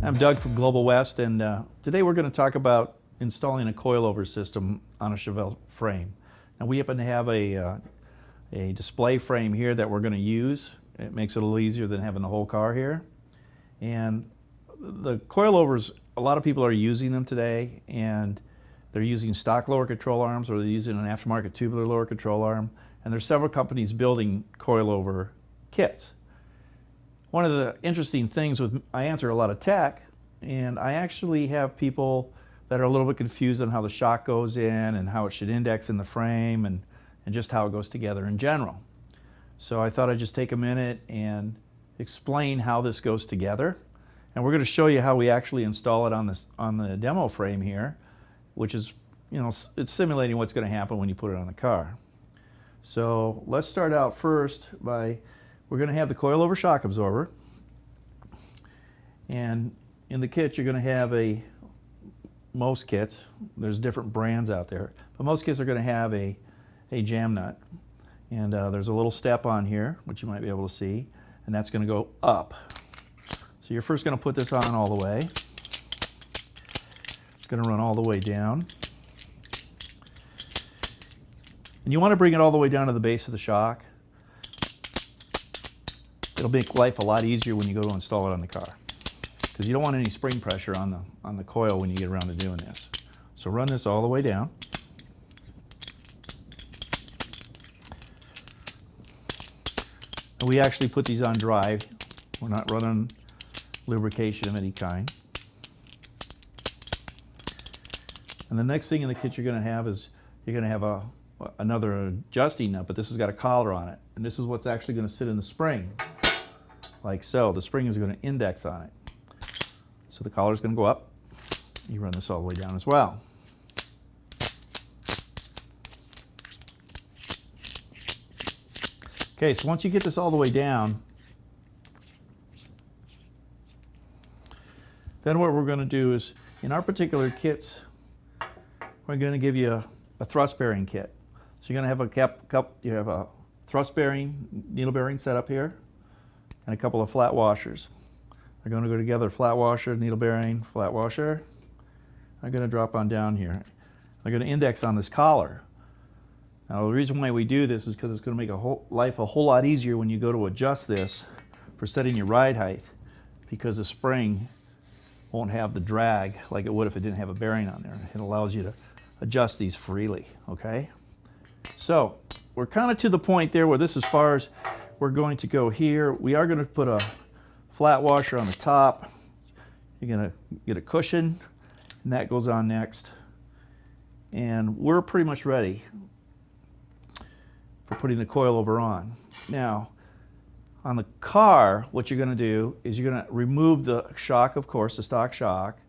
I'm Doug from Global West, and today we're going to talk about installing a coilover system on a Chevelle frame. Now we happen to have a display frame here that we're going to use. It makes it a little easier than having the whole car here. And the coilovers, a lot of people are using them today, and they're using stock lower control arms, or they're using an aftermarket tubular lower control arm. And there's several companies building coilover kits. One of the interesting things with, I answer a lot of tech, and I actually have people that are a little bit confused on how the shock goes in and how it should index in the frame and just how it goes together in general. So I thought I'd just take a minute and explain how this goes together. And we're going to show you how we actually install it on the demo frame here, which is, you know, it's simulating what's going to happen when you put it on the car. So let's start out first by, we're going to have the coilover shock absorber, and in the kit you're going to have most kits, there's different brands out there, but most kits are going to have a jam nut, and there's a little step on here which you might be able to see, and that's going to go up. So you're first going to put this on all the way. It's going to run all the way down, and you want to bring it all the way down to the base of the shock. It'll make life a lot easier when you go to install it on the car, because you don't want any spring pressure on the coil when you get around to doing this. So run this all the way down. And we actually put these on dry. We're not running lubrication of any kind. And the next thing in the kit you're going to have is you're going to have another adjusting nut, but this has got a collar on it. And this is what's actually going to sit in the spring, like so. The spring is going to index on it. So the collar is going to go up. You run this all the way down as well. Okay, so once you get this all the way down, then what we're going to do is, in our particular kits, we're going to give you a thrust bearing kit. So you're going to have you have a thrust bearing, needle bearing setup here, and a couple of flat washers. They're going to go together, flat washer, needle bearing, flat washer. I'm going to drop on down here. I'm going to index on this collar. Now the reason why we do this is because it's going to make life a whole lot easier when you go to adjust this for setting your ride height, because the spring won't have the drag like it would if it didn't have a bearing on there. It allows you to adjust these freely, okay? So we're kind of to the point there where this, as far as we're going to go here, we are going to put a flat washer on the top. You're going to get a cushion, and that goes on next. And we're pretty much ready for putting the coilover on. Now, on the car, what you're going to do is you're going to remove the shock, of course, the stock shock.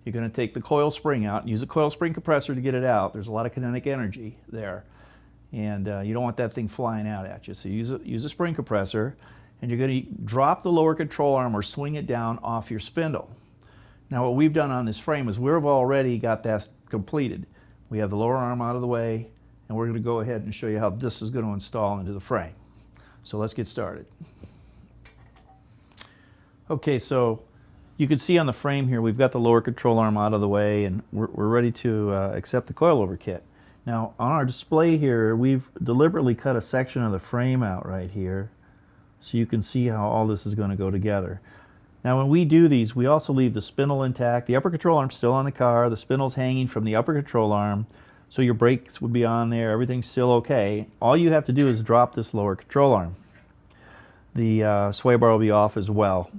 You're going to take the coil spring out and use a coil spring compressor to get it out. There's a lot of kinetic energy there, and you don't want that thing flying out at you. So use a spring compressor, and you're going to drop the lower control arm or swing it down off your spindle. Now what we've done on this frame is we've already got that completed. We have the lower arm out of the way, and we're going to go ahead and show you how this is going to install into the frame. So let's get started. Okay, so you can see on the frame here we've got the lower control arm out of the way, and we're ready to accept the coilover kit. Now on our display here, we've deliberately cut a section of the frame out right here so you can see how all this is going to go together. Now when we do these, we also leave the spindle intact. The upper control arm's still on the car, the spindle's hanging from the upper control arm, so your brakes would be on there, everything's still okay. All you have to do is drop this lower control arm. The sway bar will be off as well.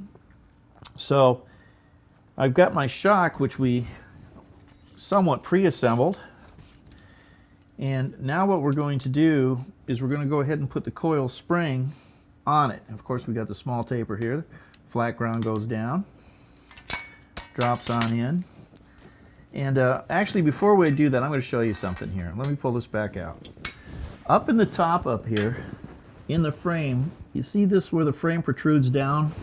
So I've got my shock, which we somewhat pre-assembled, and now what we're going to do is we're going to go ahead and put the coil spring on it. Of course, we got the small taper here. Flat ground goes down, drops on in, and actually before we do that, I'm going to show you something here. Let me pull this back out. Up in the top up here in the frame, you see this where the frame protrudes down?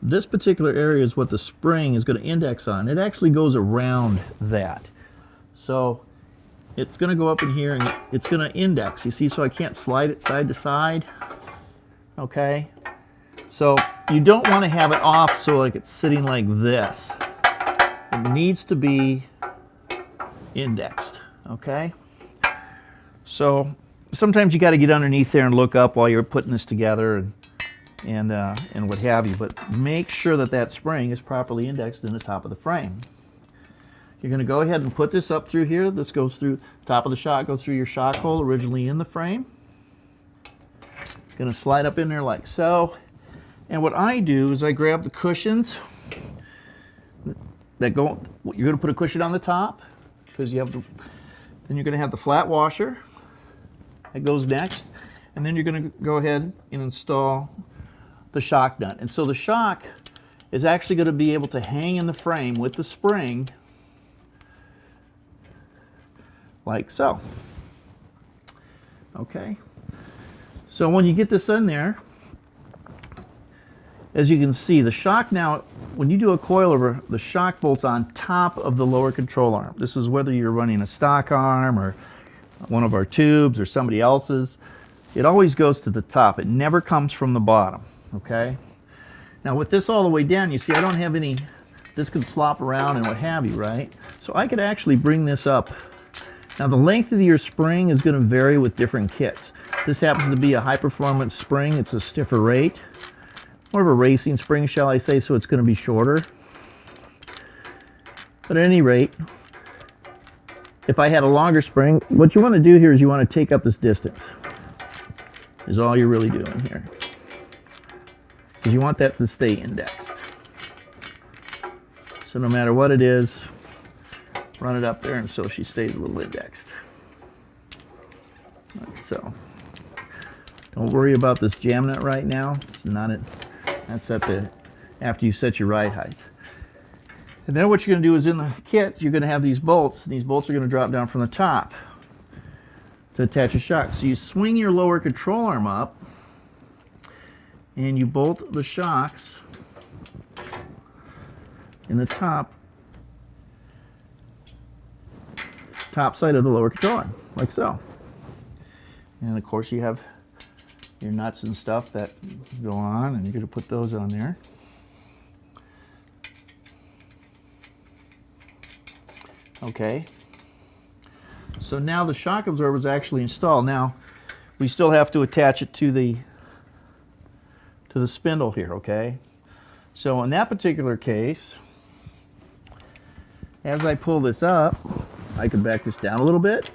This particular area is what the spring is going to index on. It actually goes around that. So it's going to go up in here and it's going to index. You see, so I can't slide it side to side. Okay? So you don't want to have it off so like it's sitting like this. It needs to be indexed, okay? So sometimes you got to get underneath there and look up while you're putting this together and what have you, but make sure that that spring is properly indexed in the top of the frame. You're going to go ahead and put this up through here. This goes through the top of the shock, goes through your shock hole originally in the frame. It's going to slide up in there like so. And what I do is I grab the cushions that go, you're going to put a cushion on the top because you have the, then you're going to have the flat washer that goes next. And then you're going to go ahead and install the shock nut. And so the shock is actually going to be able to hang in the frame with the spring like so. Okay. So when you get this in there, as you can see, the shock now, when you do a coilover, the shock bolts on top of the lower control arm. This is whether you're running a stock arm or one of our tubes or somebody else's. It always goes to the top. It never comes from the bottom, okay? Now with this all the way down, you see I don't have any, this could slop around and what have you, right? So I could actually bring this up. Now the length of your spring is going to vary with different kits. This happens to be a high performance spring. It's a stiffer rate. More of a racing spring, shall I say, so it's going to be shorter. But at any rate, if I had a longer spring, what you want to do here is you want to take up this distance. Is all you're really doing here. Because you want that to stay indexed. So no matter what it is, run it up there and so she stays a little indexed. Like so. Don't worry about this jam nut right now. It's not it. That's at the, after you set your ride height. And then what you're going to do is in the kit, you're going to have these bolts. And these bolts are going to drop down from the top to attach a shock. So you swing your lower control arm up and you bolt the shocks in the top side of the lower control arm, like so. And of course you have your nuts and stuff that go on, and you're going to put those on there. Okay. So now the shock absorber is actually installed. Now we still have to attach it to the spindle here, okay? So in that particular case, as I pull this up, I can back this down a little bit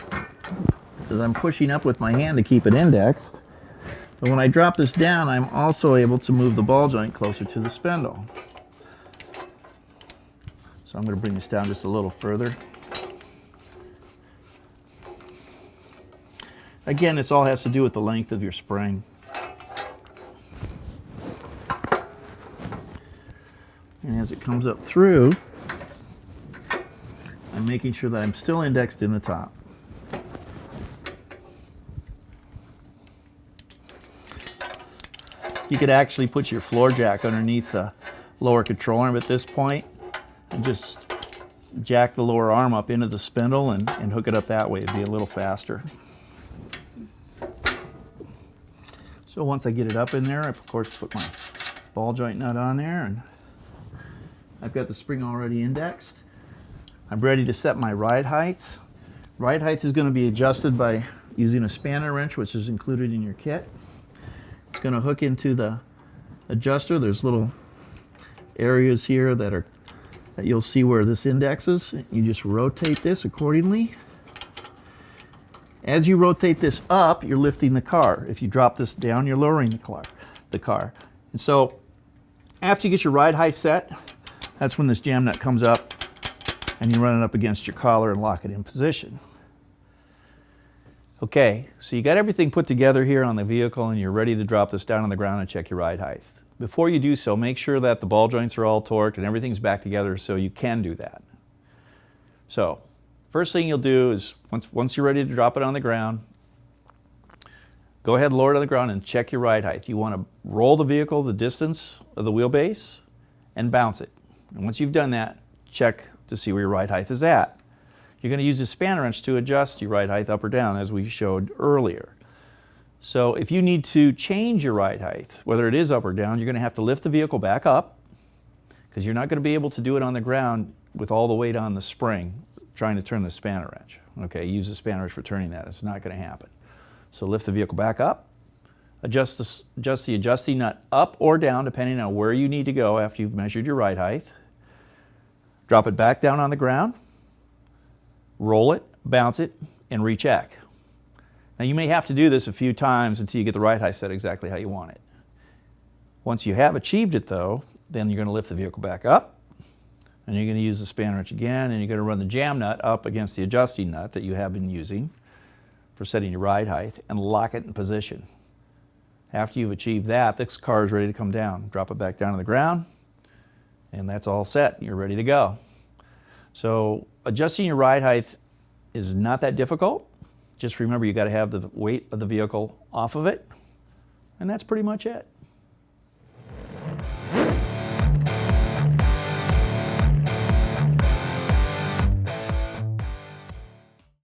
because I'm pushing up with my hand to keep it indexed. But when I drop this down, I'm also able to move the ball joint closer to the spindle. So I'm going to bring this down just a little further. Again, this all has to do with the length of your spring. And as it comes up through, I'm making sure that I'm still indexed in the top. You could actually put your floor jack underneath the lower control arm at this point and just jack the lower arm up into the spindle and hook it up that way. It'd be a little faster. So once I get it up in there, I of course put my ball joint nut on there, and I've got the spring already indexed. I'm ready to set my ride height. Ride height is going to be adjusted by using a spanner wrench, which is included in your kit. It's going to hook into the adjuster. There's little areas here that you'll see where this indexes. You just rotate this accordingly. As you rotate this up, you're lifting the car. If you drop this down, you're lowering the car. And so after you get your ride height set, that's when this jam nut comes up and you run it up against your collar and lock it in position. Okay, so you got everything put together here on the vehicle and you're ready to drop this down on the ground and check your ride height. Before you do so, make sure that the ball joints are all torqued and everything's back together so you can do that. So, first thing you'll do is, once you're ready to drop it on the ground, go ahead and lower it on the ground and check your ride height. You want to roll the vehicle the distance of the wheelbase and bounce it. And once you've done that, check to see where your ride height is at. You're going to use a spanner wrench to adjust your ride height up or down as we showed earlier. So if you need to change your ride height, whether it is up or down, you're going to have to lift the vehicle back up, because you're not going to be able to do it on the ground with all the weight on the spring trying to turn the spanner wrench. Okay, use the spanner wrench for turning that. It's not going to happen. So lift the vehicle back up, adjust the adjusting nut up or down depending on where you need to go after you've measured your ride height. Drop it back down on the ground, roll it, bounce it, and recheck. Now you may have to do this a few times until you get the ride height set exactly how you want it. Once you have achieved it though, then you're going to lift the vehicle back up, and you're going to use the spanner wrench again, and you're going to run the jam nut up against the adjusting nut that you have been using for setting your ride height, and lock it in position. After you've achieved that, this car is ready to come down. Drop it back down to the ground, and that's all set. You're ready to go. So adjusting your ride height is not that difficult. Just remember you got to have the weight of the vehicle off of it, and that's pretty much it.